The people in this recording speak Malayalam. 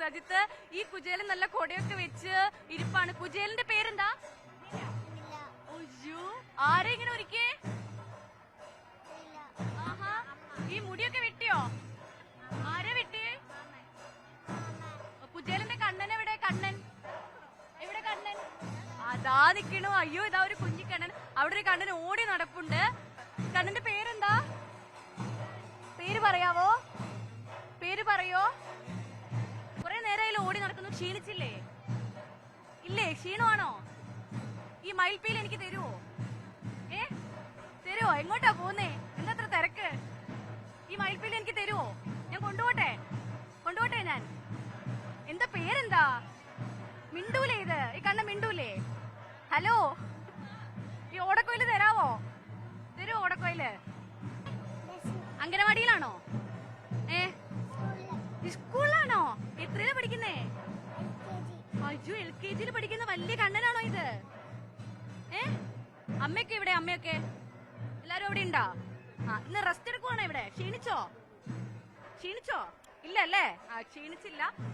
സജിത്ത് ഈ കുചേലൻ നല്ല കൊടയൊക്കെ വെച്ച് ഇരിപ്പാണ്. കുചേലന്റെ പേരെന്താ? ആരെ ഇങ്ങനെ ഒരുക്കേ? ആഹാ, ഈ മുടിയൊക്കെ വെട്ടിയോ? ആരെ വെട്ടിയേ? കുചേലന്റെ കണ്ണൻ എവിടെ? കണ്ണൻ എവിടെ? കണ്ണൻ അതാ നിക്കണു. അയ്യോ, ഇതാ ഒരു കുഞ്ഞിക്കണ്ണൻ. അവിടെ ഒരു കണ്ണൻ ഓടി നടപ്പുണ്ട്. കണ്ണന്റെ പേരെന്താ? പേര് പറയാവോ? പേര് പറയോ? കുറെ നേരമായാലും ഓടി നടക്കുന്നു. ക്ഷീണിച്ചില്ലേ? ഇല്ലേ? ക്ഷീണമാണോ? ഈ മയിൽപ്പീൽ എനിക്ക് തരുവോ? തരുവോ? എങ്ങോട്ടാ പോന്നേ? എന്താ അത്ര തിരക്ക്? ഈ മയിൽപ്പീൽ എനിക്ക് തരുവോ? ഞാൻ കൊണ്ടുപോട്ടെ? കൊണ്ടുപോട്ടെ ഞാൻ? എന്താ പേരെന്താ? മിണ്ടൂലേ ഇത്? ഈ കണ്ണ മിണ്ടൂലേ? ഹലോ, ഈ ഓടക്കോയില് തരാവോ? തരുവോ ഓടക്കോയില്? അംഗനവാടിയിലാണോ? സ്കൂളിലാണോ? എത്രയിലാ പഠിക്കുന്നേ? അയ്യോ, LKG പഠിക്കുന്ന വലിയ കണ്ണനാണോ ഇത്? അമ്മയൊക്കെ ഇവിടെ? അമ്മയൊക്കെ എല്ലാരും അവിടെ ഉണ്ടോ? ഇന്ന് റെസ്റ്റ് എടുക്കുവാണോ ഇവിടെ? ക്ഷീണിച്ചോ? ക്ഷീണിച്ചോ? ഇല്ല അല്ലേ? ക്ഷീണിച്ചില്ല.